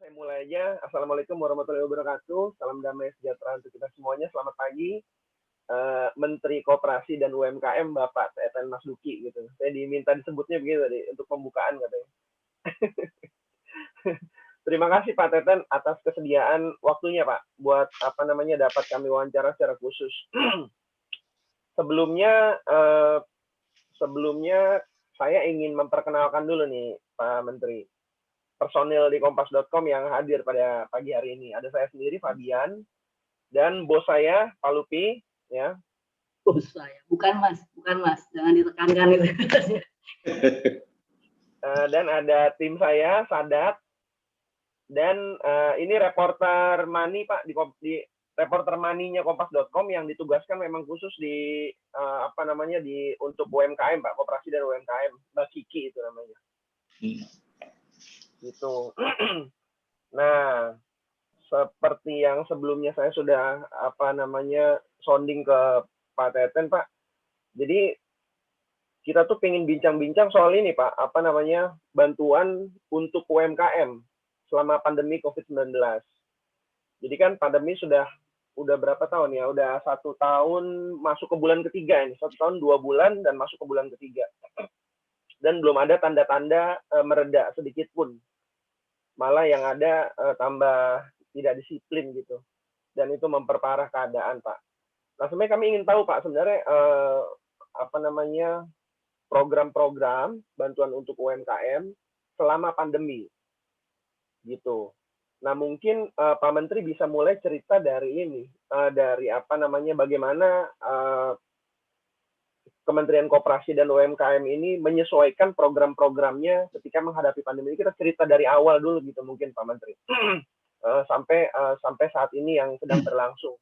Saya mulai aja. Assalamualaikum warahmatullahi wabarakatuh. Salam damai sejahtera untuk kita semuanya. Selamat pagi, Menteri Koperasi dan UMKM Bapak Teten Mas Duki gitu. Saya diminta disebutnya begitu tadi untuk pembukaan katanya. Terima kasih Pak Teten atas kesediaan waktunya Pak buat dapat kami wawancara secara khusus. Sebelumnya saya ingin memperkenalkan dulu nih Pak Menteri, personil di kompas.com yang hadir pada pagi hari ini. Ada saya sendiri, Fabian, dan bos saya, Pak Lupi, ya. Bos saya, bukan mas, jangan ditekankan itu. Dan ada tim saya, Sadat, dan ini reporter Mani, Pak, di reporter Maninya kompas.com yang ditugaskan memang khusus di untuk UMKM, Pak, Koperasi dan UMKM, Mbak Kiki itu namanya. Gitu. Nah, seperti yang sebelumnya saya sudah sounding ke Pak Teten, Pak. Jadi kita tuh pengen bincang-bincang soal ini, Pak, bantuan untuk UMKM selama pandemi COVID-19. Jadi kan pandemi udah berapa tahun ya? Udah 1 tahun masuk ke bulan ketiga ini. 1 tahun 2 bulan dan masuk ke bulan ketiga. Dan belum ada tanda-tanda mereda sedikit pun. Malah yang ada tambah tidak disiplin gitu. Dan itu memperparah keadaan, Pak. Nah, sebenarnya kami ingin tahu, Pak, sebenarnya program-program bantuan untuk UMKM selama pandemi. Gitu. Nah, mungkin Pak Menteri bisa mulai cerita dari ini, dari bagaimana Kementerian Koperasi dan UMKM ini menyesuaikan program-programnya ketika menghadapi pandemi. Kita cerita dari awal dulu gitu mungkin Pak Menteri. Sampai saat ini yang sedang berlangsung.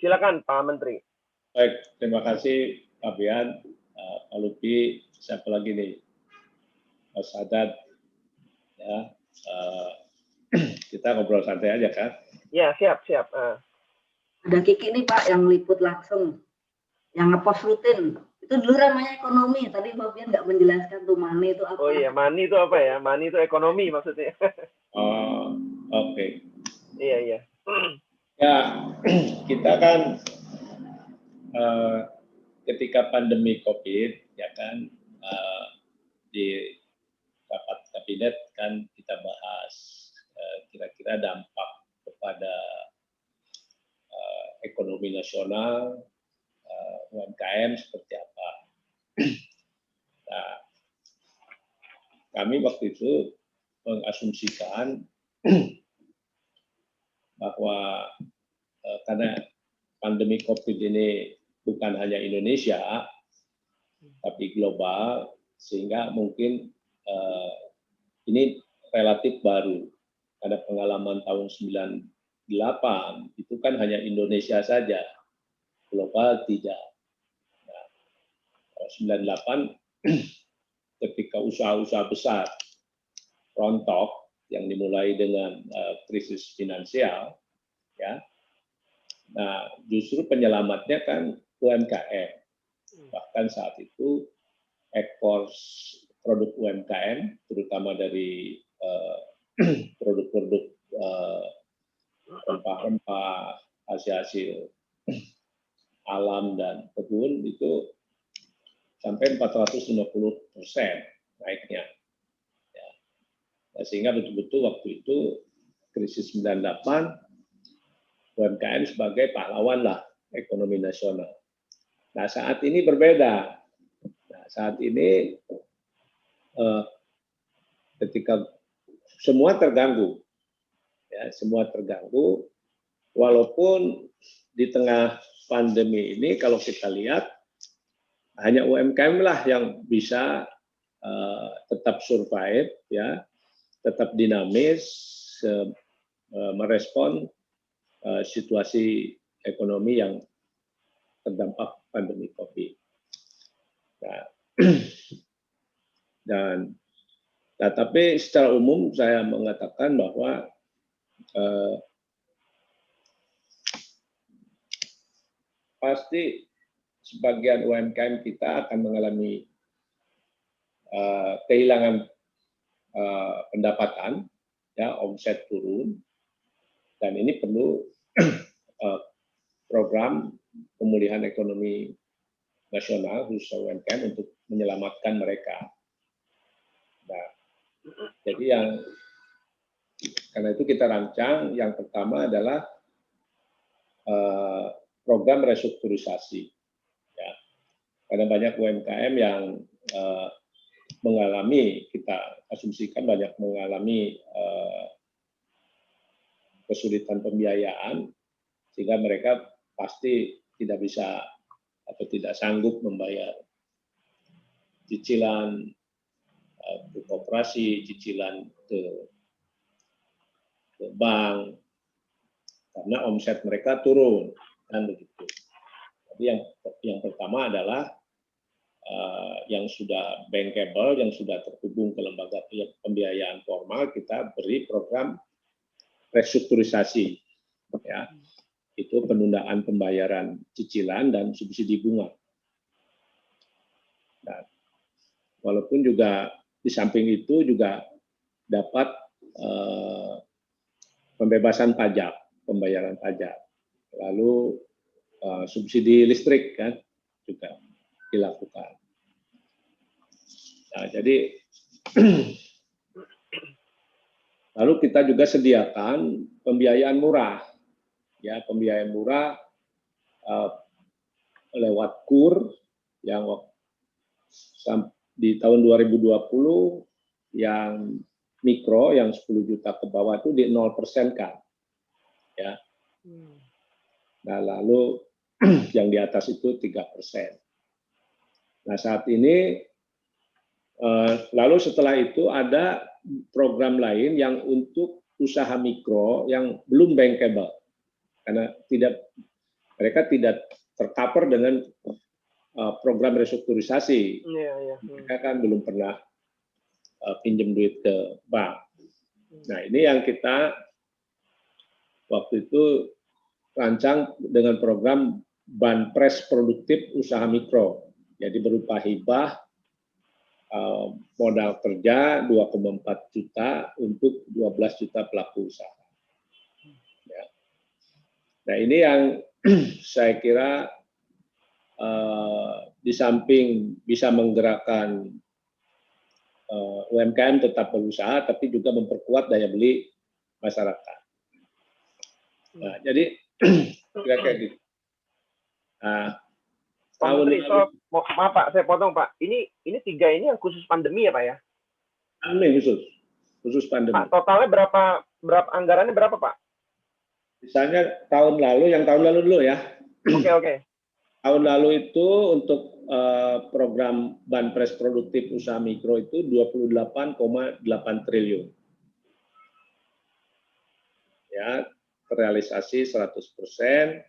Silakan Pak Menteri. Baik, terima kasih Fabian, Pak Lupi, siapa lagi nih, Mas Sadat, ya. Kita ngobrol santai aja kan? Ya, siap. Ada Kiki nih Pak yang liput langsung, yang ngepost rutin. Itu dulu namanya ekonomi. Tadi Fabian nggak menjelaskan tuh Mani itu apa. Oh iya, Mani itu apa ya? Mani itu ekonomi maksudnya. Oh, oke. Iya. Ya, kita kan ketika pandemi COVID, ya kan, di rapat kabinet kan kita bahas kira-kira dampak kepada ekonomi nasional, UMKM seperti apa. Nah, kami waktu itu mengasumsikan bahwa karena pandemi COVID ini bukan hanya Indonesia, tapi global, sehingga mungkin ini relatif baru. Ada pengalaman tahun 98, itu kan hanya Indonesia saja, global tidak. Nah, 98, ketika usaha-usaha besar rontok, yang dimulai dengan krisis finansial, ya. Nah, justru penyelamatnya kan UMKM. Bahkan saat itu ekspor produk UMKM, terutama dari produk-produk rempah-rempah, hasil alam dan kebun itu sampai 450% naiknya. Ya. Nah, sehingga betul-betul waktu itu krisis 98 UMKM sebagai pahlawan lah ekonomi nasional. Nah, saat ini berbeda. Nah, saat ini ketika semua terganggu, ya, semua terganggu, walaupun di tengah pandemi ini kalau kita lihat hanya UMKM lah yang bisa tetap survive, ya, tetap dinamis, merespon situasi ekonomi yang terdampak pandemi COVID. Nah, tapi secara umum saya mengatakan bahwa pasti sebagian UMKM kita akan mengalami kehilangan pendapatan ya omset turun, dan ini perlu program pemulihan ekonomi nasional khusus UMKM untuk menyelamatkan mereka. Nah, jadi karena itu kita rancang yang pertama adalah program restrukturisasi. Ya, karena banyak UMKM yang kita asumsikan banyak mengalami kesulitan pembiayaan, sehingga mereka pasti tidak bisa atau tidak sanggup membayar cicilan ke koperasi, cicilan ke bank, karena omset mereka turun, kan begitu. Jadi yang pertama adalah yang sudah bankable, yang sudah terhubung ke lembaga pembiayaan formal, kita beri program restrukturisasi, ya, itu penundaan pembayaran cicilan dan subsidi bunga. Nah, walaupun juga di samping itu juga dapat pembebasan pajak, pembayaran pajak, lalu subsidi listrik kan juga dilakukan. Nah, jadi lalu kita juga sediakan pembiayaan murah, ya, pembiayaan murah lewat KUR yang di tahun 2020 yang mikro yang 10 juta ke bawah itu di 0% kan, ya. Nah, lalu yang di atas itu 3%. Nah, saat ini lalu setelah itu ada program lain yang untuk usaha mikro yang belum bankable, karena mereka tidak tercover dengan program restrukturisasi. Mereka kan belum pernah pinjam duit ke bank. Nah, ini yang kita waktu itu rancang dengan program Banpres Produktif Usaha Mikro. Jadi berupa hibah modal kerja 2,4 juta untuk 12 juta pelaku usaha. Ya. Nah, ini yang saya kira di samping bisa menggerakkan UMKM tetap berusaha, tapi juga memperkuat daya beli masyarakat. Nah, jadi kayak gitu. Nah, Pak Menteri, maaf Pak, saya potong Pak. Ini 3 ini yang khusus pandemi ya Pak ya? Pandemi khusus pandemi. Pak, totalnya berapa anggarannya berapa Pak? Misalnya tahun lalu dulu ya. Oke. Tahun lalu itu untuk program Banpres Produktif Usaha Mikro itu 28,8 triliun. Ya, terrealisasi 100%.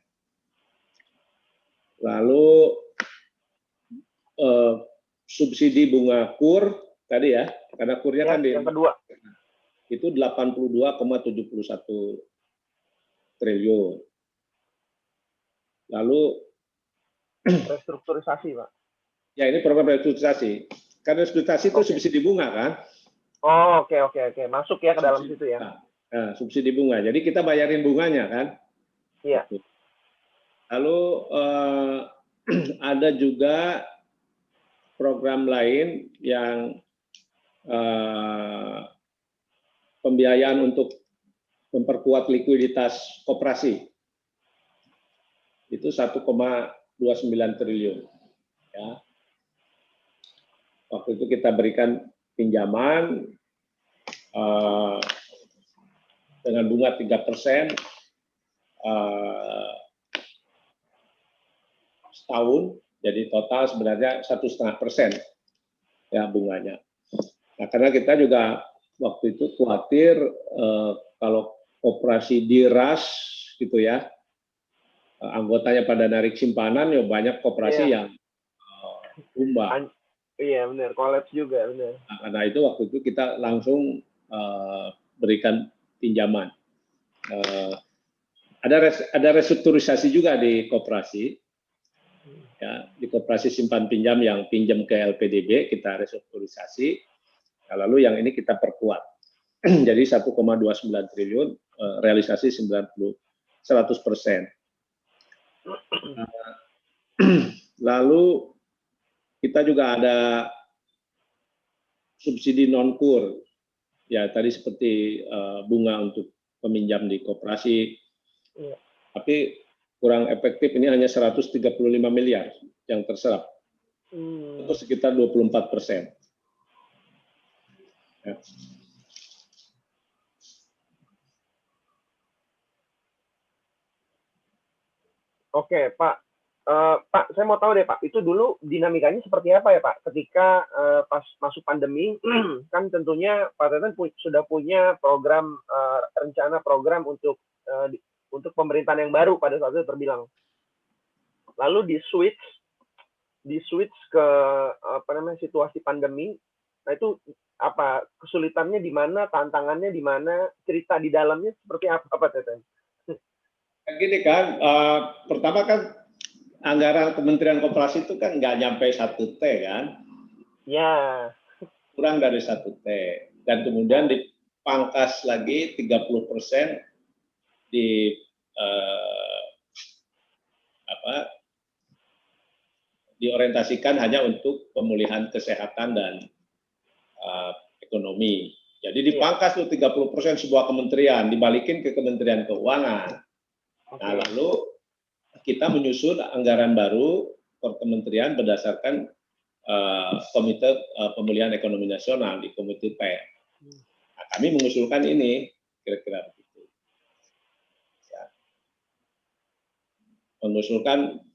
Lalu subsidi bunga KUR tadi ya, karena KUR-nya kan yang kedua itu 82,71 triliun. Lalu restrukturisasi Pak. Ya, ini program restrukturisasi. Karena restrukturisasi itu subsidi bunga kan? Oh, oke. Masuk ya ke dalam situ ya. Nah, subsidi bunga. Jadi kita bayarin bunganya kan? Iya. Lalu ada juga program lain yang pembiayaan untuk memperkuat likuiditas koperasi. Itu 1,29 triliun. Ya. Waktu itu kita berikan pinjaman dengan bunga 3% setahun, jadi total sebenarnya 1,5% ya bunganya. Nah, karena kita juga waktu itu khawatir kalau operasi diras gitu ya, anggotanya pada narik simpanan, ya banyak koperasi yang tumbang. Iya benar, kolaps juga benar. Nah, karena itu waktu itu kita langsung berikan pinjaman. Ada restrukturisasi juga di koperasi. Ya, di koperasi simpan pinjam yang pinjam ke LPDB kita restrukturisasi. Nah, lalu yang ini kita perkuat. Jadi 1,29 triliun, realisasi 100%. Lalu kita juga ada subsidi non-kur, ya tadi seperti bunga untuk peminjam di koperasi, tapi kurang efektif, ini hanya 135 miliar yang terserap, itu sekitar 24%. Ya. Oke, Pak. Pak, saya mau tahu deh, Pak, itu dulu dinamikanya seperti apa ya, Pak? Ketika pas masuk pandemi, kan tentunya Pak Teten sudah punya program, rencana program untuk pemerintahan yang baru pada saat itu terbilang. Lalu di switch ke situasi pandemi. Nah, itu apa kesulitannya di mana, tantangannya di mana, cerita di dalamnya seperti apa, Pak Teten? Gini kan, pertama kan anggaran Kementerian Koperasi itu kan nggak nyampe 1 T kan? Ya. Kurang dari 1 T. Dan kemudian dipangkas lagi 30% di diorientasikan hanya untuk pemulihan kesehatan dan ekonomi. Jadi dipangkas tuh 30% sebuah kementerian, dibalikin ke Kementerian Keuangan. Nah, lalu kita menyusun anggaran baru per kementerian berdasarkan Komite Pemulihan Ekonomi Nasional di Komite P. Nah, kami mengusulkan ini, kira-kira begitu. Ya. Mengusulkan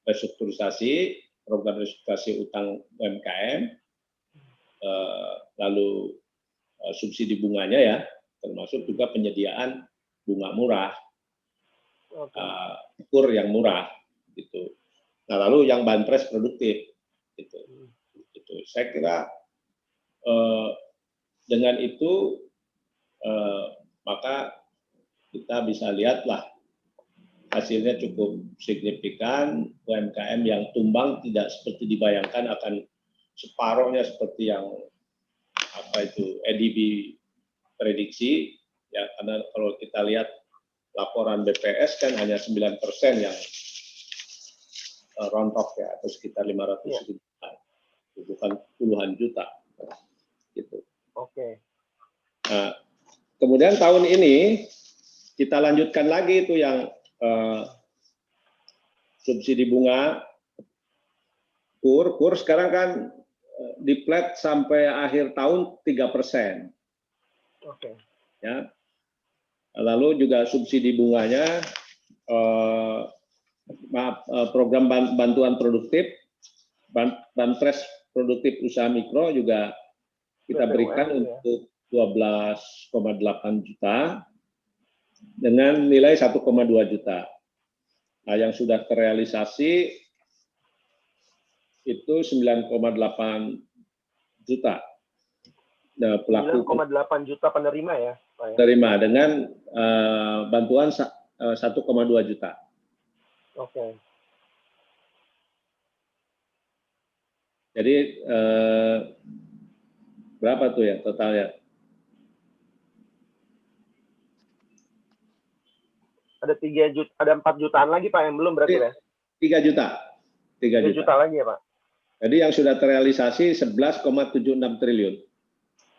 restrukturisasi, program restrukturisasi utang UMKM, lalu subsidi bunganya ya, termasuk juga penyediaan bunga murah. Kur yang murah gitu. Nah, lalu yang banpres produktif gitu. Saya kira dengan itu maka kita bisa lihatlah hasilnya cukup signifikan. UMKM yang tumbang tidak seperti dibayangkan akan separohnya seperti yang EDB prediksi ya, karena kalau kita lihat laporan BPS kan hanya 9% yang rontok ya, atau sekitar 500 juta, bukan puluhan juta, gitu. Oke. Nah, kemudian tahun ini kita lanjutkan lagi itu yang subsidi bunga, kur sekarang kan di flat sampai akhir tahun 3%. Oke. Ya. Lalu juga subsidi bunganya, program bantuan produktif, banpres produktif usaha mikro juga kita berikan untuk 12,8 juta dengan nilai 1,2 juta. Nah, yang sudah terrealisasi itu 9,8 juta. Nah, pelaku 9,8 juta penerima ya, Pak ya? Terima dengan bantuan 1,2 juta. Oke. Jadi berapa tuh ya totalnya? Ada 3 juta, ada 4 jutaan lagi Pak yang belum berarti ya? 3 juta. 3 juta lagi ya Pak? Jadi yang sudah terrealisasi 11,76 triliun.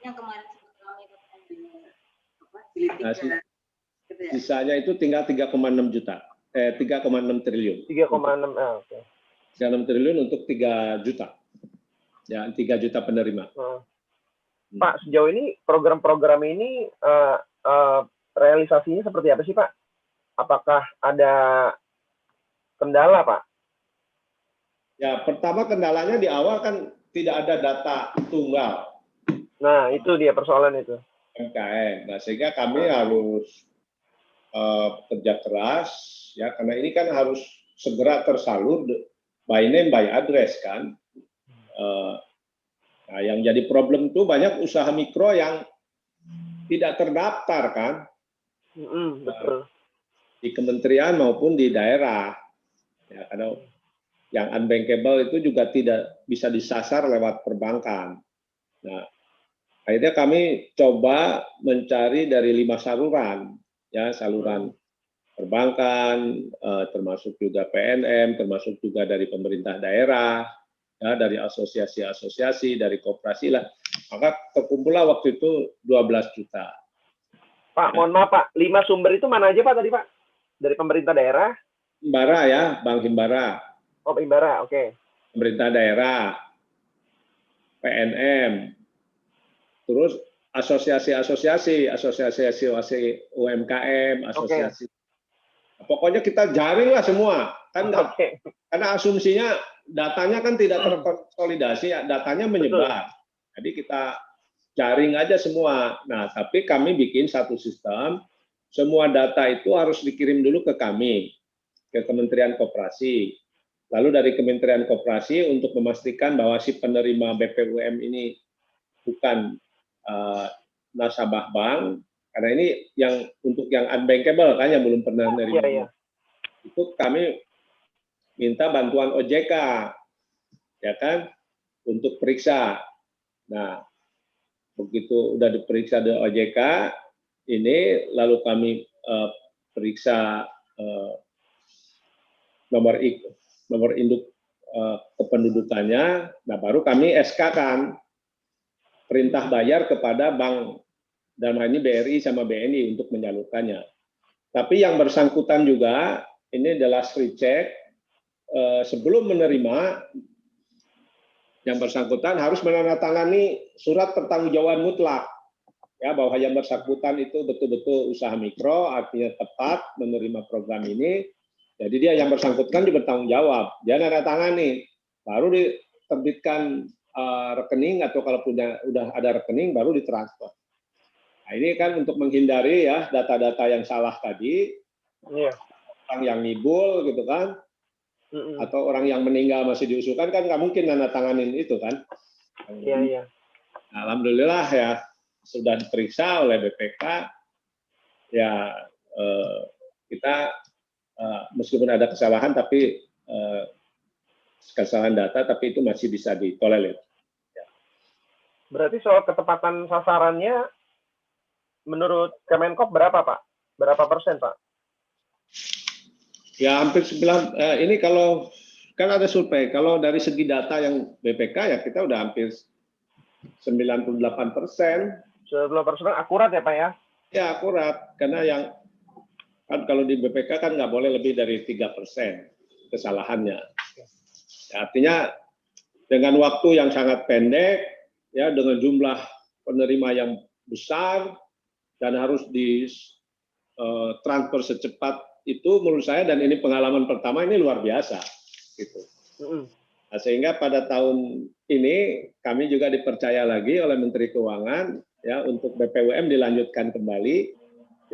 Yang kemarin Nah, sisanya itu tinggal 3,6 juta. 3,6 triliun. 3,6, oke. 3,6 triliun untuk 3 juta. Ya, 3 juta penerima. Pak, sejauh ini program-program ini realisasinya seperti apa sih Pak? Apakah ada kendala Pak? Ya, pertama kendalanya di awal kan tidak ada data tunggal. Nah, itu dia persoalan itu. UMKM. Nah, sehingga kami harus kerja keras, ya, karena ini kan harus segera tersalur by name by address kan. Nah, yang jadi problem itu banyak usaha mikro yang tidak terdaftar kan, betul. Di kementerian maupun di daerah. Ya, karena yang unbankable itu juga tidak bisa disasar lewat perbankan. Nah, Akhirnya kami coba mencari dari 5 saluran, ya saluran perbankan, termasuk juga PNM, termasuk juga dari pemerintah daerah, ya dari asosiasi-asosiasi, dari koperasi lah. Maka terkumpullah waktu itu 12 juta. Pak, mohon maaf Pak, 5 sumber itu mana aja Pak tadi Pak? Dari pemerintah daerah? Himbara ya, Bank Himbara. Oh, Himbara, oke. Pemerintah daerah, PNM, terus asosiasi UMKM, asosiasi. Pokoknya kita jaring lah semua, kan karena asumsinya datanya kan tidak terkonsolidasi, datanya menyebar. Jadi kita jaring aja semua. Nah, tapi kami bikin satu sistem, semua data itu harus dikirim dulu ke kami, ke Kementerian Koperasi. Lalu dari Kementerian Koperasi untuk memastikan bahwa si penerima BPUM ini bukan nasabah bank, karena ini yang untuk yang unbankable kan yang belum pernah menerima. Itu kami minta bantuan OJK, ya kan, untuk periksa. Nah, begitu udah diperiksa di OJK, ini lalu kami periksa nomor induk kependudukannya, nah baru kami SK-kan perintah bayar kepada bank, dalam hal ini BRI sama BNI untuk menyalurkannya. Tapi yang bersangkutan juga, ini adalah recheck, sebelum menerima, yang bersangkutan harus menandatangani surat pertanggungjawaban mutlak, ya bahwa yang bersangkutan itu betul-betul usaha mikro, artinya tepat menerima program ini. Jadi dia yang bersangkutan bertanggung jawab, dia nandatangani, baru diterbitkan rekening atau kalau udah ada rekening baru ditransfer. Nah, ini kan untuk menghindari ya data-data yang salah tadi, orang yang ngibul gitu kan, atau orang yang meninggal masih diusulkan kan nggak mungkin nandatanganin itu kan. Nah, alhamdulillah ya sudah diperiksa oleh BPK, ya kita meskipun ada kesalahan tapi kesalahan data, tapi itu masih bisa ditolerir. Ya. Berarti soal ketepatan sasarannya menurut Kemenkop berapa Pak? Berapa persen Pak? Ya hampir 9, ini kalau kan ada survei, kalau dari segi data yang BPK ya kita udah hampir 98%. 98% akurat ya Pak ya? Ya akurat, karena yang kan kalau di BPK kan nggak boleh lebih dari 3% kesalahannya. Ya, artinya dengan waktu yang sangat pendek, ya dengan jumlah penerima yang besar dan harus di transfer secepat itu menurut saya, dan ini pengalaman pertama, ini luar biasa gitu. Nah, sehingga pada tahun ini kami juga dipercaya lagi oleh Menteri Keuangan ya untuk BPUM dilanjutkan kembali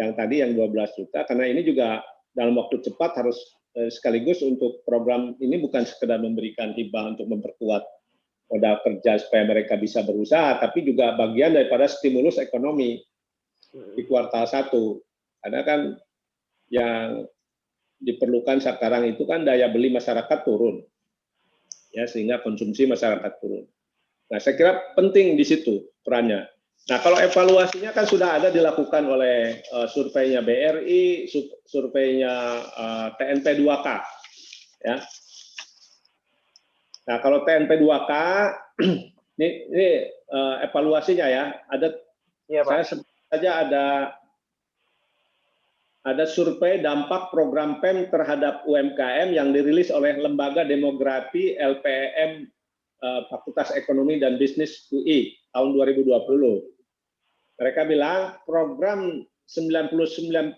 yang tadi yang 12 juta, karena ini juga dalam waktu cepat harus sekaligus untuk program ini bukan sekedar memberikan hibah untuk memperkuat modal kerja supaya mereka bisa berusaha, tapi juga bagian daripada stimulus ekonomi di kuartal 1. Karena kan yang diperlukan sekarang itu kan daya beli masyarakat turun, ya sehingga konsumsi masyarakat turun. Nah, saya kira penting di situ perannya. Nah, kalau evaluasinya kan sudah ada dilakukan oleh surveinya BRI, surveinya TNP 2K, ya. Nah, kalau TNP 2K ini evaluasinya ya, ada ya, Pak. saya sebut saja ada survei dampak program PEM terhadap UMKM yang dirilis oleh Lembaga Demografi LPM Fakultas Ekonomi dan Bisnis UI tahun 2020. Mereka bilang program 99%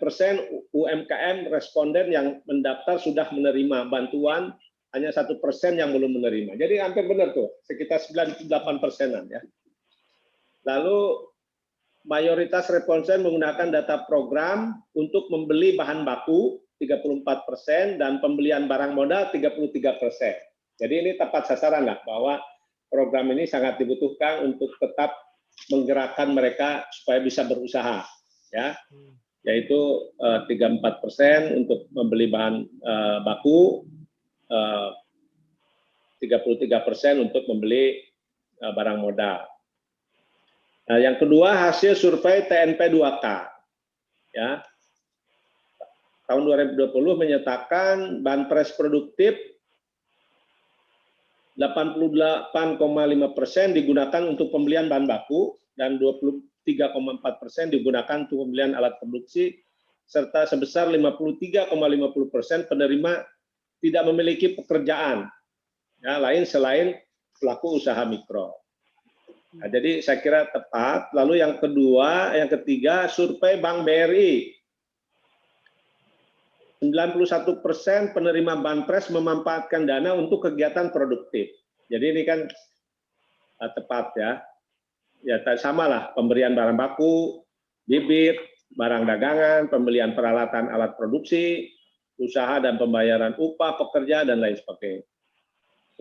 UMKM responden yang mendaftar sudah menerima bantuan, hanya 1% yang belum menerima. Jadi hampir benar tuh, sekitar 98%-an ya. Lalu mayoritas responden menggunakan data program untuk membeli bahan baku 34% dan pembelian barang modal 33%. Jadi ini tepat sasaran lah bahwa program ini sangat dibutuhkan untuk tetap menggerakkan mereka supaya bisa berusaha, ya, yaitu 34% untuk membeli bahan baku, 33% untuk membeli barang modal. Nah, yang kedua hasil survei TNP 2K. Ya. Tahun 2020 menyatakan banpres produktif 88,5% digunakan untuk pembelian bahan baku dan 23,4% digunakan untuk pembelian alat produksi, serta sebesar 53,50% penerima tidak memiliki pekerjaan ya, lain selain pelaku usaha mikro. Nah, jadi saya kira tepat. Lalu yang ketiga, survei Bank BRI. 91% penerima banpres memanfaatkan dana untuk kegiatan produktif. Jadi ini kan tepat ya. Ya sama lah, pemberian barang baku, bibit, barang dagangan, pembelian peralatan alat produksi, usaha dan pembayaran upah pekerja dan lain sebagainya.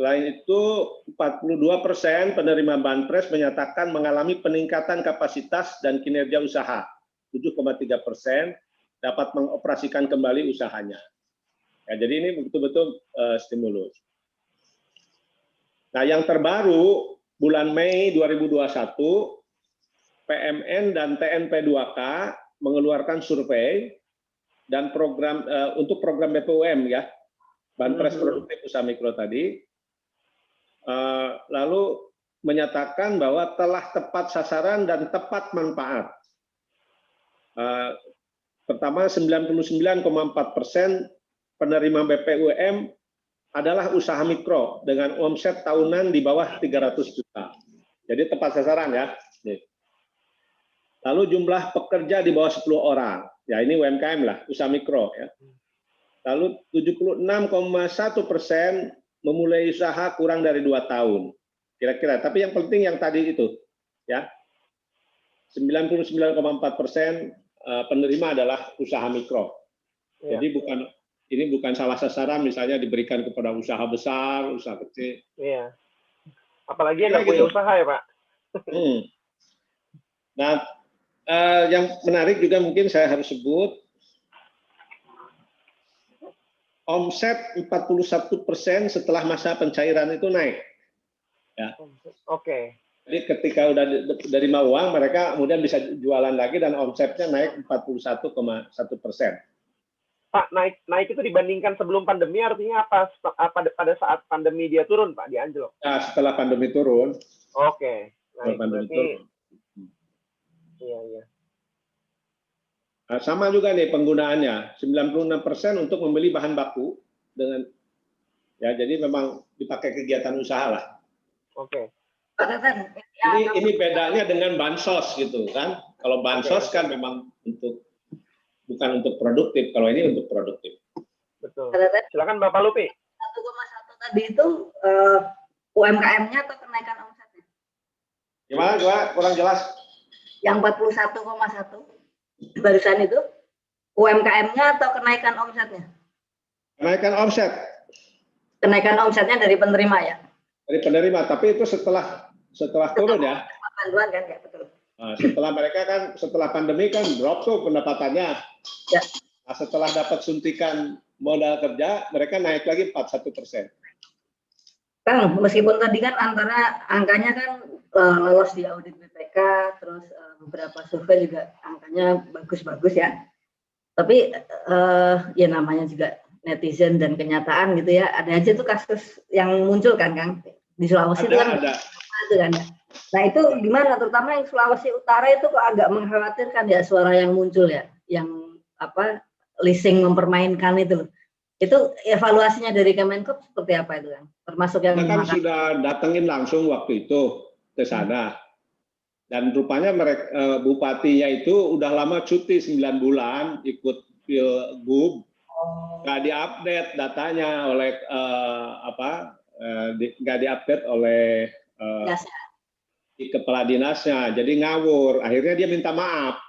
Selain itu, 42% penerima banpres menyatakan mengalami peningkatan kapasitas dan kinerja usaha. 7,3% dapat mengoperasikan kembali usahanya. Ya, jadi ini betul-betul stimulus. Nah, yang terbaru bulan Mei 2021, PMN dan TNP 2K mengeluarkan survei dan program untuk program BPUM ya, banpres produktif usaha mikro tadi. Lalu menyatakan bahwa telah tepat sasaran dan tepat manfaat. Pertama, 99,4% penerima BPUM adalah usaha mikro dengan omset tahunan di bawah 300 juta. Jadi tepat sasaran ya. Lalu jumlah pekerja di bawah 10 orang. Ya ini UMKM lah, usaha mikro ya. Lalu 76,1% memulai usaha kurang dari 2 tahun. Kira-kira. Tapi yang penting yang tadi itu ya. 99,4% penerima adalah usaha mikro. Iya. Jadi ini bukan salah sasaran misalnya diberikan kepada usaha besar, usaha kecil. Iya. Apalagi yang nggak punya usaha ya Pak. Nah, yang menarik juga mungkin saya harus sebut, omset 41% setelah masa pencairan itu naik. Ya. Oke. Jadi ketika udah terima uang, mereka kemudian bisa jualan lagi dan omsetnya naik 41,1%. Pak, naik itu dibandingkan sebelum pandemi artinya apa? Pada saat pandemi dia turun, Pak, di anjlok? Nah, setelah pandemi turun. Oke. Naik, pandemi berarti, turun. Iya. Nah, sama juga nih penggunaannya, 96% untuk membeli bahan baku dengan ya jadi memang dipakai kegiatan usaha lah. Oke. Ini bedanya dengan bansos gitu kan. Kalau bansos kan memang bukan untuk produktif, kalau ini untuk produktif. Betul. Silakan Bapak Lupi. 1,1 tadi itu UMKM-nya atau kenaikan omsetnya? Gimana? Kurang jelas. Yang 41,1 barusan itu UMKM-nya atau kenaikan omsetnya? Kenaikan omset. Kenaikan omsetnya dari penerima ya? Dari penerima, tapi itu setelah turun ya. Bantuan kan ya, betul. Nah, setelah pandemi kan drop tuh pendapatannya. Ya. Nah, setelah dapat suntikan modal kerja, mereka naik lagi 41%. Kang, meskipun tadi kan antara angkanya kan lolos di audit BPK, terus beberapa survei juga angkanya bagus-bagus ya. Tapi ya namanya juga netizen dan kenyataan gitu ya. Ada aja tuh kasus yang muncul kan, Kang. Di Sulawesi itu kan ada. Nah itu gimana? Terutama yang Sulawesi Utara itu kok agak mengkhawatirkan ya suara yang muncul ya, yang leasing mempermainkan itu. Itu evaluasinya dari Kemenkop seperti apa itu kan? Termasuk yang kita kan sudah datengin langsung waktu itu ke sana. Dan rupanya mereka bupatinya itu udah lama cuti 9 bulan ikut Pilgub. Nggak diupdate datanya oleh nggak diupdate oleh kepala dinasnya, jadi ngawur. Akhirnya dia minta maaf.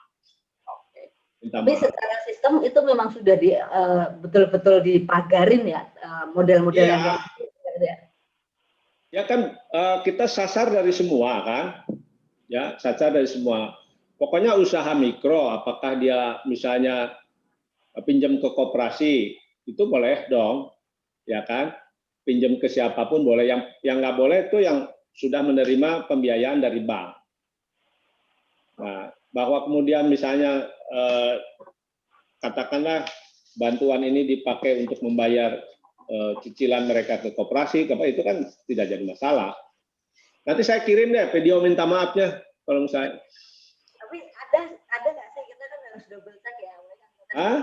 Tapi secara sistem itu memang sudah betul-betul dipagarin ya model-model yang ya kan kita sasar dari semua kan, ya sasar dari semua. Pokoknya usaha mikro, apakah dia misalnya pinjam ke koperasi itu boleh dong, ya kan? Pinjam ke siapapun boleh. Yang nggak boleh itu yang sudah menerima pembiayaan dari bank. Nah, bahwa kemudian misalnya katakanlah bantuan ini dipakai untuk membayar cicilan mereka ke koperasi, itu kan tidak jadi masalah. Nanti saya kirim deh video minta maafnya kalau misalnya. Tapi ada nggak sih, kita kan harus double check ya. Hah?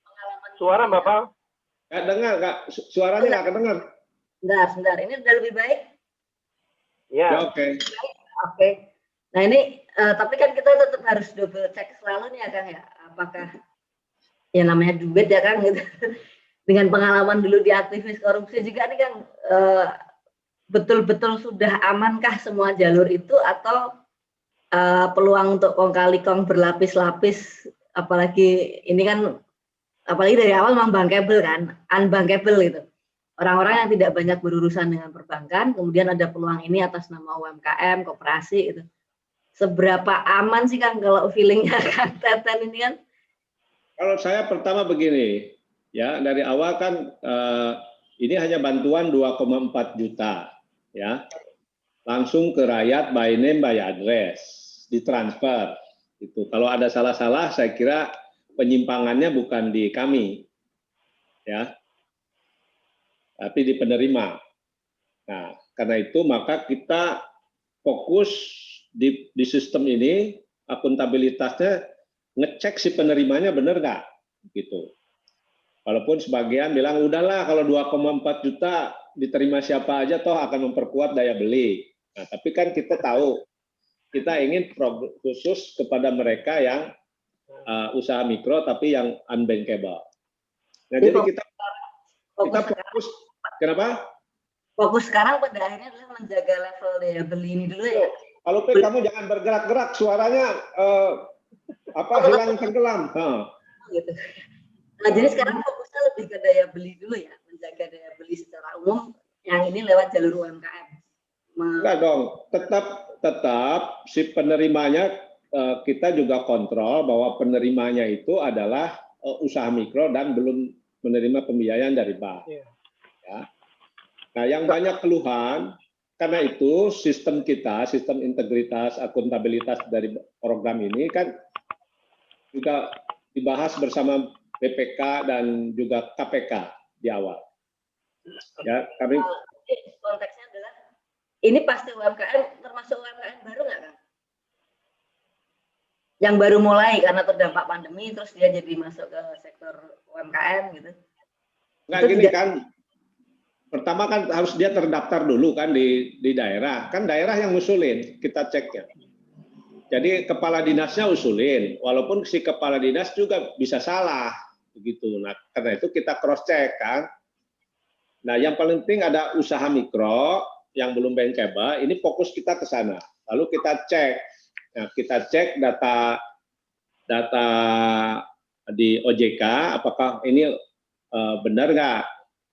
Pengalaman Suara Bapak? Nggak dengar, Kak. Suaranya nggak kedengar. Sebentar. Ini udah lebih baik? Ya. Ya, oke. Oke. Nah ini, tapi kan kita tetap harus double check selalu nih ya Kang ya. Apakah ya namanya duit ya Kang gitu. Dengan pengalaman dulu di aktivis korupsi juga nih Kang, betul-betul sudah amankah semua jalur itu, atau peluang untuk kong kali kong berlapis-lapis, apalagi ini kan apalagi dari awal memang bankable kan, unbankable gitu. Orang-orang yang tidak banyak berurusan dengan perbankan, kemudian ada peluang ini atas nama UMKM, koperasi gitu. Seberapa aman sih Kang kalau feelingnya Kang Teten ini kan? Kalau saya pertama begini, ya dari awal kan ini hanya bantuan 2,4 juta, ya langsung ke rakyat by name by address, ditransfer. Itu kalau ada salah-salah, saya kira penyimpangannya bukan di kami, ya, tapi di penerima. Nah, karena itu maka kita fokus di sistem ini, akuntabilitasnya, ngecek si penerimanya benar nggak, gitu. Walaupun sebagian bilang udahlah kalau 2,4 juta diterima siapa aja toh akan memperkuat daya beli. Nah, tapi kan kita tahu kita ingin khusus kepada mereka yang usaha mikro tapi yang unbankable. Nah, jadi kita fokus. Kenapa? Fokus sekarang pada akhirnya adalah menjaga level daya beli ini dulu ya. Kalau kamu jangan bergerak-gerak, suaranya hilang tenggelam. Gitu. Nah, jadi sekarang fokusnya lebih ke daya beli dulu ya, menjaga daya beli secara umum yang ini lewat jalur UMKM. Enggak dong, tetap si penerimanya kita juga kontrol bahwa penerimanya itu adalah usaha mikro dan belum menerima pembiayaan dari bank. Ya. Nah, yang banyak keluhan karena itu sistem kita, sistem integritas, akuntabilitas dari program ini kan juga dibahas bersama BPK dan juga KPK di awal. Ya, kami konteksnya adalah ini pasti UMKM, termasuk UMKM baru nggak Kang? Yang baru mulai karena terdampak pandemi, terus dia jadi masuk ke sektor UMKM gitu. Nggak gini kan, pertama kan harus dia terdaftar dulu kan di daerah. Kan daerah yang ngusulin, kita cek ya. Jadi kepala dinasnya usulin, walaupun si kepala dinas juga bisa salah. Begitu. Nah, karena itu kita cross check kan. Nah, yang paling penting ada usaha mikro yang belum bankable, ini fokus kita ke sana. Lalu kita cek. Nah, kita cek data di OJK, apakah ini benar nggak?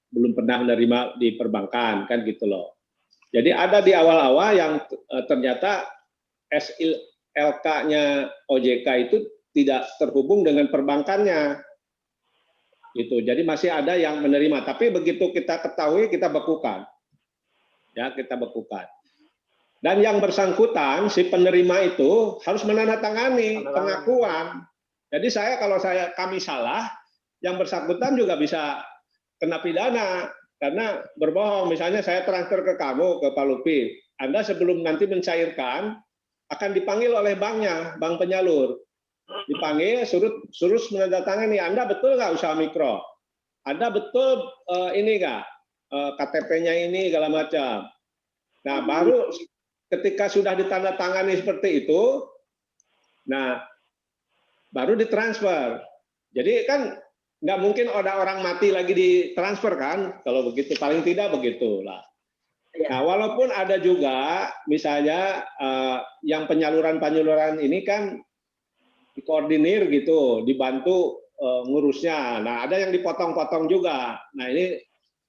Belum pernah menerima di perbankan, kan gitu loh. Jadi ada di awal-awal yang ternyata SLK-nya OJK itu tidak terhubung dengan perbankannya. Gitu. Jadi masih ada yang menerima, tapi begitu kita ketahui kita bekukan. Ya, kita bekukan. Dan yang bersangkutan si penerima itu harus menandatangani pengakuan. Jadi kalau kami salah, yang bersangkutan juga bisa kena pidana karena berbohong. Misalnya saya transfer ke kamu, ke Pak Lupi, Anda sebelum nanti mencairkan akan dipanggil oleh banknya, bank penyalur. Dipanggil, suruh menandatangani, Anda betul nggak usaha mikro? Anda betul ini nggak KTP-nya ini segala macam. Nah, baru ketika sudah ditandatangani seperti itu, nah baru ditransfer. Jadi kan nggak mungkin ada orang mati lagi ditransfer kan? Kalau begitu, paling tidak begitulah. Nah, walaupun ada juga misalnya yang penyaluran ini kan dikoordinir gitu, dibantu ngurusnya. Nah, ada yang dipotong-potong juga. Nah, ini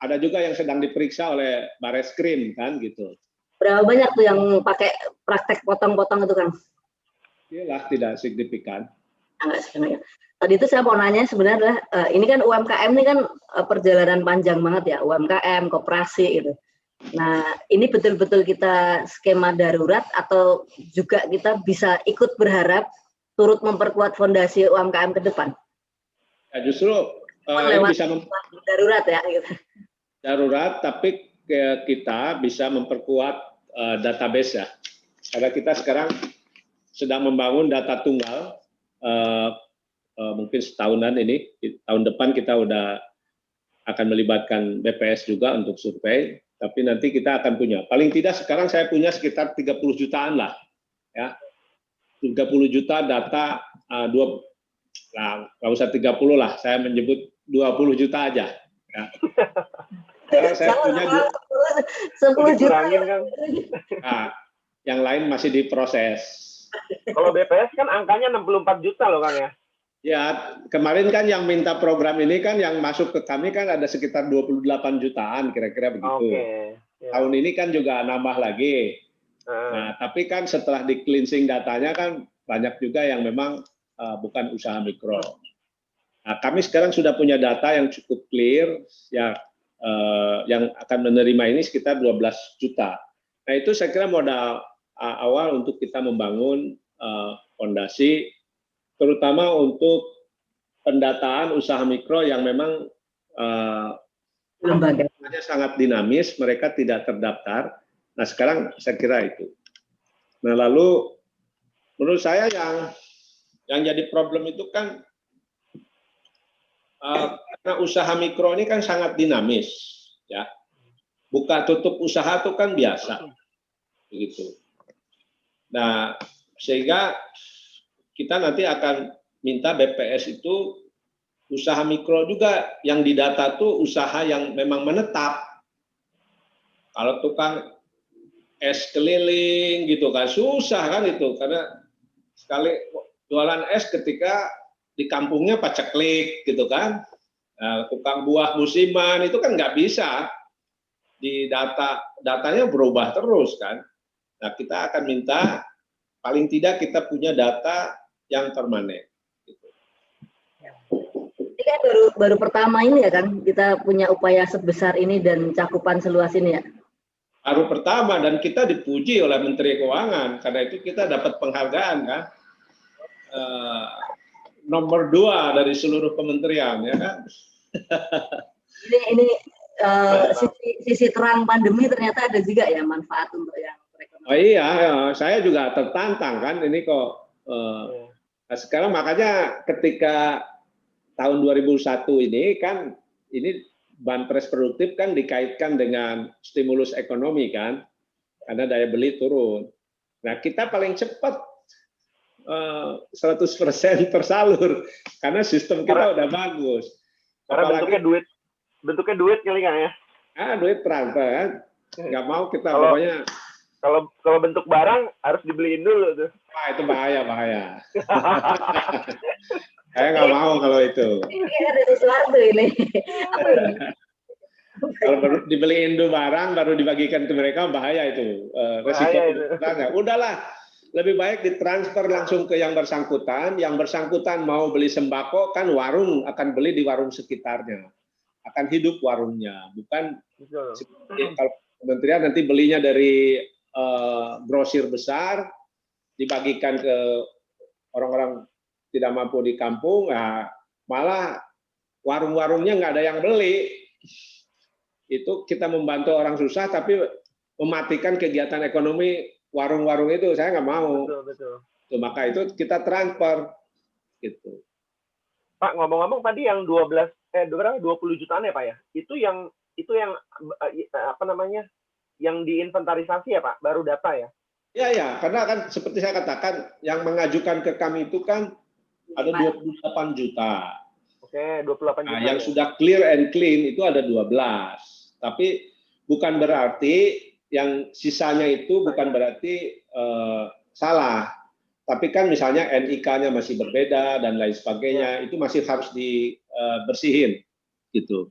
ada juga yang sedang diperiksa oleh Bareskrim kan gitu. Berapa banyak tuh yang pakai praktek potong-potong itu Kang? Iyalah, tidak signifikan. Enggak signifikan. Tadi itu saya mau nanya sebenarnya ini kan UMKM ini kan perjalanan panjang banget ya, UMKM, koperasi gitu. Nah, ini betul-betul kita skema darurat atau juga kita bisa ikut berharap turut memperkuat fondasi UMKM ke depan? Ya, justru ini Lewat bisa darurat ya. Gitu. Darurat, tapi kita bisa memperkuat database ya. Karena kita sekarang sedang membangun data tunggal, mungkin setahunan ini, tahun depan kita udah akan melibatkan BPS juga untuk survei, tapi nanti kita akan punya. Paling tidak sekarang saya punya sekitar 30 jutaan lah, ya. 30 juta data, nggak usah 30 lah, saya menyebut 20 juta aja. Ya. Sekarang saya punya 10 juta. Kan? Nah, yang lain masih diproses. Kalau BPS kan angkanya 64 juta loh Kang ya. Ya, kemarin kan yang minta program ini kan yang masuk ke kami kan ada sekitar 28 jutaan kira-kira begitu. Ya. Tahun ini kan juga nambah lagi. Nah, tapi kan setelah di cleansing datanya kan banyak juga yang memang bukan usaha mikro. Nah, kami sekarang sudah punya data yang cukup clear ya, yang akan menerima ini sekitar 12 juta. Nah, itu saya kira modal awal untuk kita membangun fondasi, terutama untuk pendataan usaha mikro yang memang lembaganya sangat dinamis, mereka tidak terdaftar. Nah, sekarang saya kira itu. Nah, lalu menurut saya yang jadi problem itu kan karena usaha mikro ini kan sangat dinamis, ya. Buka tutup usaha itu kan biasa, begitu. Nah, sehingga kita nanti akan minta BPS itu usaha mikro juga yang didata tuh usaha yang memang menetap. Kalau tukang es keliling gitu kan susah kan itu, karena sekali jualan es ketika di kampungnya paceklik gitu kan. Nah, tukang buah musiman itu kan nggak bisa di datanya berubah terus kan. Nah, kita akan minta paling tidak kita punya data yang permanen. Gitu. Ini kan baru pertama ini ya kan kita punya upaya sebesar ini dan cakupan seluas ini ya. Baru pertama dan kita dipuji oleh Menteri Keuangan karena itu kita dapat penghargaan kan. Nomor 2 dari seluruh kementerian ya kan. Ini sisi terang pandemi ternyata ada juga ya manfaat untuk yang perekonomian. Oh iya, saya juga tertantang kan ini kok. Nah, sekarang makanya ketika tahun 2001 ini kan ini banpres produktif kan dikaitkan dengan stimulus ekonomi kan, karena daya beli turun. Nah, kita paling cepat 100% tersalur karena sistem kita udah bagus. Karena bentuknya duit kali kan ya? Duit transfer kan, nggak mau kita pokoknya. Kalau bentuk barang harus dibeliin dulu tuh. Itu bahaya. Saya nggak mau kalau itu. Ini ada sesuatu ini. Apa ini? Kalau baru dibeliin dulu barang baru dibagikan ke mereka bahaya itu. Resiko itu. Udahlah, lebih baik ditransfer langsung ke yang bersangkutan. Yang bersangkutan mau beli sembako kan warung akan beli di warung sekitarnya. Akan hidup warungnya, bukan kalau kementerian nanti belinya dari grosir besar dibagikan ke orang-orang tidak mampu di kampung, nah, malah warung-warungnya nggak ada yang beli. Itu kita membantu orang susah tapi mematikan kegiatan ekonomi warung-warung itu, saya nggak mau. Betul. Maka itu kita transfer gitu. Pak, ngomong-ngomong tadi yang 20 jutaan ya Pak ya, itu yang apa namanya, yang diinventarisasi ya Pak, baru data ya? Ya, karena kan seperti saya katakan, yang mengajukan ke kami itu kan ada 28 juta. Oke, 28 juta. Nah, yang sudah clear and clean itu ada 12. Tapi bukan berarti yang sisanya itu bukan berarti salah. Tapi kan misalnya NIK-nya masih berbeda dan lain sebagainya, itu masih harus dibersihin gitu.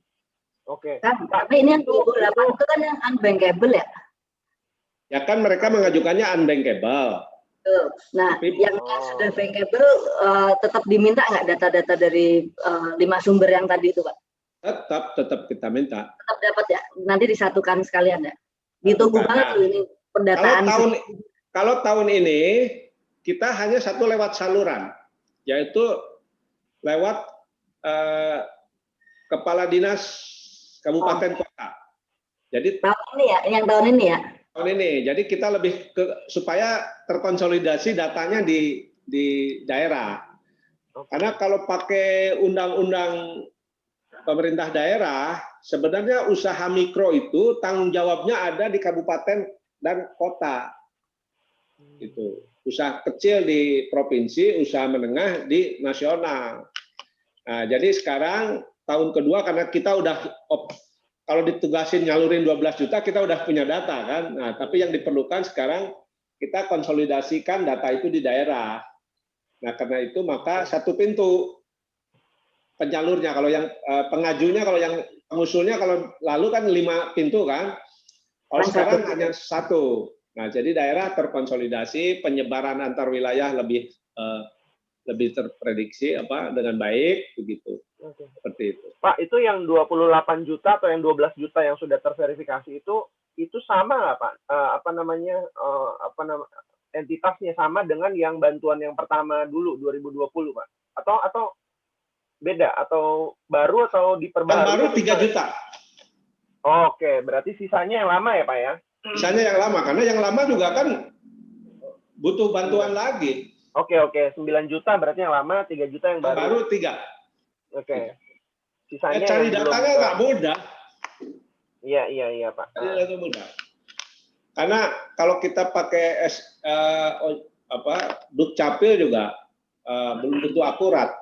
Oke. Tapi ini yang 28 itu kan yang unbankable ya? Ya kan mereka mengajukannya unbankable. Nah, yang sudah bankable tetap diminta nggak data-data dari 5 sumber yang tadi itu, Pak? Tetap kita minta. Tetap dapat ya? Nanti disatukan sekalian ya? Ditunggu bukan. banget loh ini pendataan. Kalau tahun ini kita hanya satu lewat saluran, yaitu lewat kepala dinas kabupaten kota. Jadi tahun ini ya, yang tahun ini ya. Tahun ini, jadi kita lebih supaya terkonsolidasi datanya di daerah. Karena kalau pakai undang-undang pemerintah daerah, sebenarnya usaha mikro itu tanggung jawabnya ada di kabupaten dan kota. Itu usaha kecil di provinsi, usaha menengah di nasional. Nah, jadi sekarang tahun kedua karena kita udah kalau ditugasin nyalurin 12 juta kita udah punya data kan. Nah, tapi yang diperlukan sekarang kita konsolidasikan data itu di daerah. Nah, karena itu maka satu pintu penyalurnya, kalau yang pengajunya, kalau yang pengusulnya, kalau lalu kan 5 pintu kan. Kalau sekarang hanya satu. Nah, jadi daerah terkonsolidasi, penyebaran antar wilayah lebih terprediksi dengan baik begitu. Oke. Seperti itu. Pak, itu yang 28 juta atau yang 12 juta yang sudah terverifikasi itu sama nggak Pak? Entitasnya sama dengan yang bantuan yang pertama dulu 2020 Pak? Atau beda atau baru atau diperbarui? Yang baru 3 juta. Oke, berarti sisanya yang lama ya Pak ya? Sisanya yang lama, karena yang lama juga kan butuh bantuan lagi. Oke, 9 juta berarti yang lama, 3 juta yang baru. Baru 3. Oke. Sisanya cari datanya nggak mudah. Iya Pak. Cari data mudah. Karena kalau kita pakai Dukcapil juga belum tentu akurat.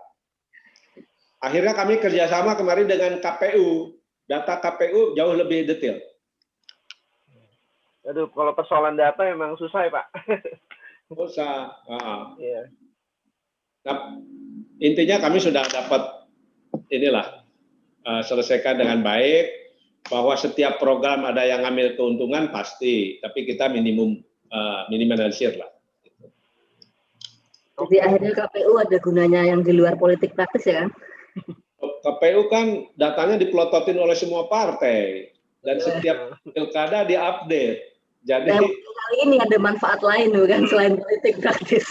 Akhirnya kami kerjasama kemarin dengan KPU. Data KPU jauh lebih detail. Aduh, kalau persoalan data memang susah ya Pak. Susah. Iya. Nah, intinya kami sudah dapat selesaikan dengan baik, bahwa setiap program ada yang ngambil keuntungan pasti, tapi kita minimalisir lah. Jadi akhirnya KPU ada gunanya yang di luar politik praktis ya kan? KPU kan datanya dipelototin oleh semua partai dan setiap pilkada diupdate. Jadi kali ini ada manfaat lain bukan selain politik praktis.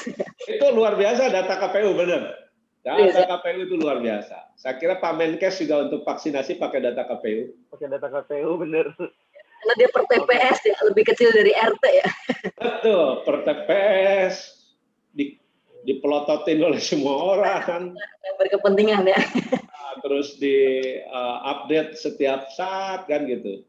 Itu luar biasa data KPU, benar. Data KPU itu luar biasa. Saya kira Pak Menkes juga untuk vaksinasi pakai data KPU. Pakai data KPU, benar. Karena dia per TPS ya, lebih kecil dari RT ya. Betul, per TPS dipelototin oleh semua orang. Yang berkepentingan ya. Terus di update setiap saat kan gitu.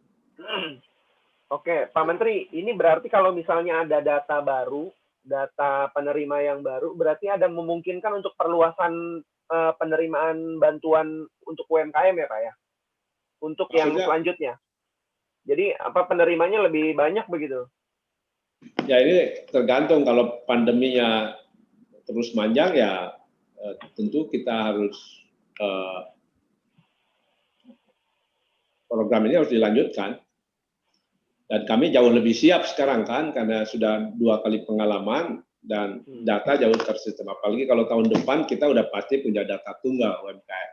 Oke, Pak Menteri, ini berarti kalau misalnya ada data baru, data penerima yang baru, berarti ada memungkinkan untuk perluasan penerimaan bantuan untuk UMKM ya Pak ya? Untuk maksudnya, yang selanjutnya. Jadi penerimanya lebih banyak begitu? Ya ini tergantung, kalau pandeminya terus panjang ya tentu kita harus program ini harus dilanjutkan. Dan kami jauh lebih siap sekarang kan, karena sudah 2 kali pengalaman dan data jauh tersistem. Apalagi kalau tahun depan kita udah pasti punya data tunggal UMKM.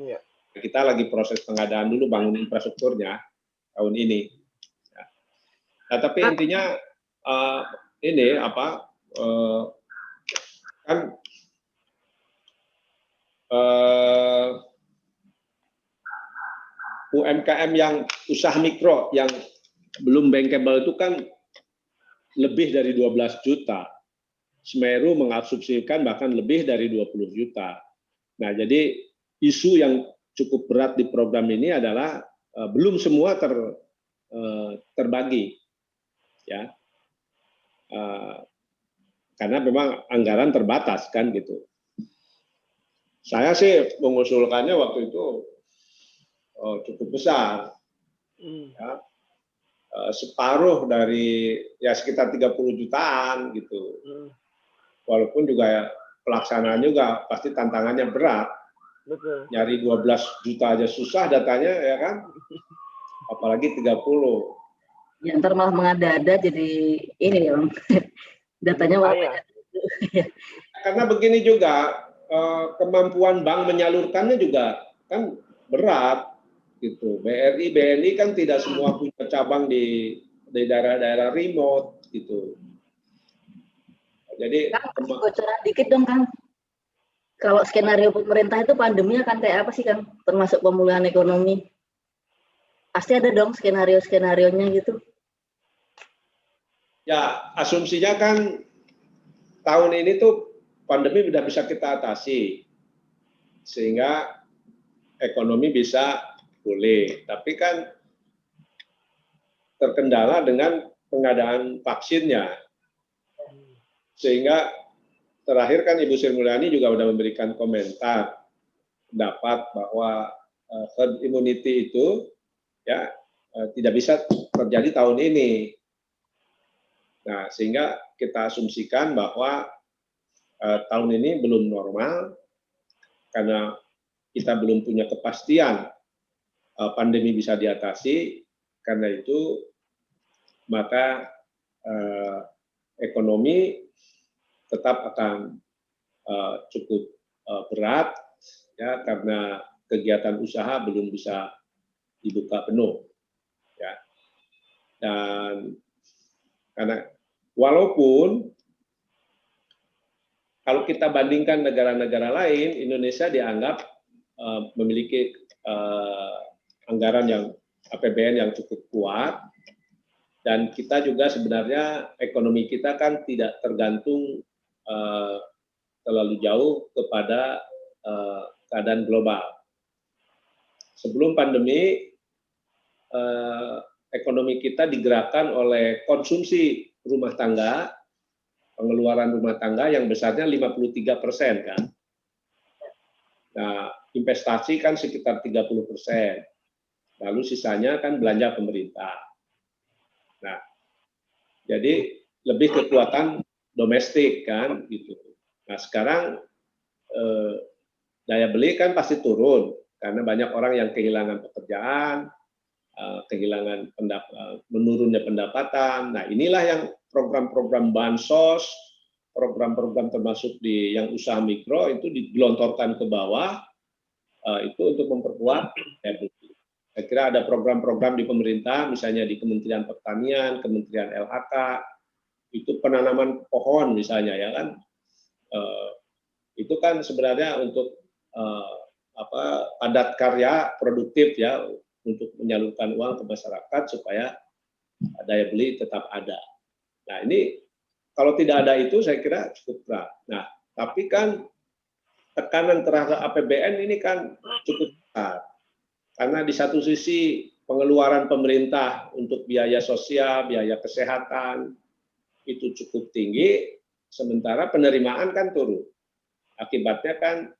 Iya. Kita lagi proses pengadaan dulu bangun infrastrukturnya tahun ini. Nah, tapi intinya UMKM yang usaha mikro yang belum bankable itu kan lebih dari 12 juta. Semeru mengasumsikan bahkan lebih dari 20 juta. Nah, jadi isu yang cukup berat di program ini adalah belum semua terbagi, ya, karena memang anggaran terbatas kan gitu. Saya sih mengusulkannya waktu itu cukup besar, ya, separuh dari ya sekitar 30 jutaan gitu. Walaupun juga pelaksanaannya juga pasti tantangannya berat. Betul. Nyari 12 juta aja susah datanya ya kan, apalagi 30. Ya ntar malah mengada-ada jadi ini ya Bang. Datanya malah karena begini juga kemampuan bank menyalurkannya juga kan berat gitu. BRI, BNI kan tidak semua punya cabang di di daerah-daerah remote gitu. Jadi Kang, kasih bocoran dikit dong, Kang. Kalau skenario pemerintah itu pandemi akan kayak apa sih, Kang? Termasuk pemulihan ekonomi. Pasti ada dong skenario-skenarionya gitu. ya asumsinya kan tahun ini tuh pandemi sudah bisa kita atasi sehingga ekonomi bisa pulih. Tapi kan terkendala dengan pengadaan vaksinnya. Sehingga terakhir kan Ibu Sri Mulyani juga sudah memberikan komentar pendapat bahwa herd immunity itu ya tidak bisa terjadi tahun ini. Nah, sehingga kita asumsikan bahwa tahun ini belum normal karena kita belum punya kepastian pandemi bisa diatasi. Karena itu maka ekonomi tetap akan cukup berat ya karena kegiatan usaha belum bisa dibuka penuh ya. Dan karena walaupun kalau kita bandingkan negara-negara lain, Indonesia dianggap memiliki anggaran yang APBN yang cukup kuat, dan kita juga sebenarnya ekonomi kita kan tidak tergantung terlalu jauh kepada keadaan global. Sebelum pandemi, ekonomi kita digerakkan oleh konsumsi rumah tangga, pengeluaran rumah tangga yang besarnya 53% kan. Nah, investasi kan sekitar 30%. Lalu sisanya kan belanja pemerintah. Nah, jadi lebih kekuatan domestik kan gitu. Nah, sekarang daya beli kan pasti turun karena banyak orang yang kehilangan pekerjaan, kehilangan menurunnya pendapatan. Nah, inilah yang program-program bansos, program-program termasuk di yang usaha mikro itu digelontorkan ke bawah, itu untuk memperkuat daya beli. Saya kira ada program-program di pemerintah, misalnya di Kementerian Pertanian, Kementerian LHK, itu penanaman pohon misalnya ya kan, itu kan sebenarnya untuk padat karya produktif ya, untuk menyalurkan uang ke masyarakat supaya daya beli tetap ada. Nah ini kalau tidak ada itu saya kira cukup berat. Nah tapi kan tekanan terhadap APBN ini kan cukup besar. Karena di satu sisi pengeluaran pemerintah untuk biaya sosial, biaya kesehatan itu cukup tinggi, sementara penerimaan kan turun. Akibatnya kan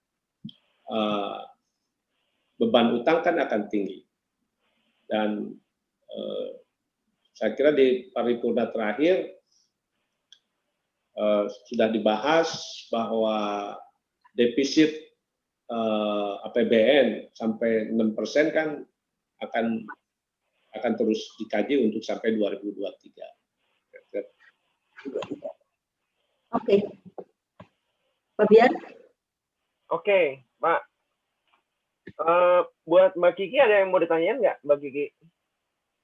beban utang kan akan tinggi. Dan saya kira di paripurna terakhir sudah dibahas bahwa defisit APBN sampai 6% kan akan terus dikaji untuk sampai 2023. Oke. Pak Bian? Oke, Pak. Buat Mbak Kiki ada yang mau ditanyain nggak, Mbak Kiki?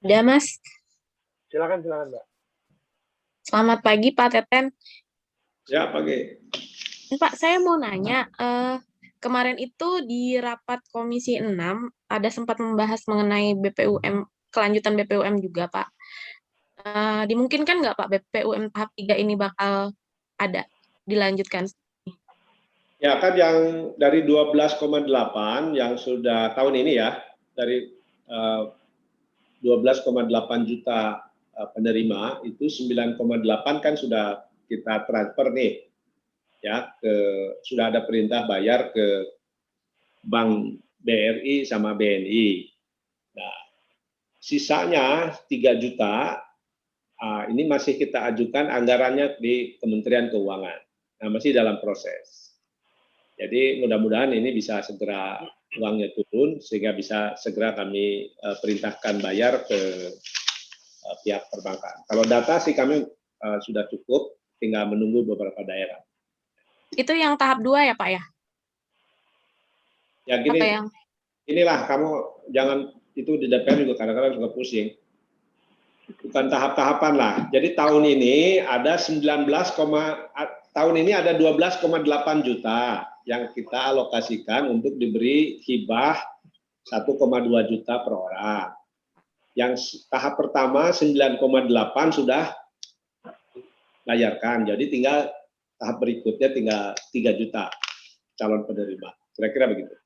Ada, Mas. Silakan, Mbak. Selamat pagi, Pak Teten. Ya, pagi. Pak, saya mau nanya, kemarin itu di rapat Komisi 6 ada sempat membahas mengenai BPUM, kelanjutan BPUM juga, Pak. Dimungkinkan nggak, Pak, BPUM tahap 3 ini bakal ada, dilanjutkan? Ya, kan yang dari 12,8 yang sudah tahun ini ya, dari 12,8 juta penerima, itu 9,8 kan sudah kita transfer nih. Ya, sudah ada perintah bayar ke Bank BRI sama BNI. Nah, sisanya 3 juta ini masih kita ajukan anggarannya di Kementerian Keuangan. Nah, masih dalam proses. Jadi mudah-mudahan ini bisa segera uangnya turun sehingga bisa segera kami perintahkan bayar ke pihak perbankan. Kalau data sih kami sudah cukup, tinggal menunggu beberapa daerah. Itu yang tahap 2 ya, Pak ya? Ya gini, inilah kamu jangan itu di DPR juga kadang-kadang suka pusing. bukan tahap-tahapan lah. Jadi tahun ini ada 12,8 juta yang kita alokasikan untuk diberi hibah 1,2 juta per orang. Yang tahap pertama 9,8 sudah layarkan. Jadi tinggal tahap berikutnya tinggal 3 juta calon penerima. Kira-kira begitu.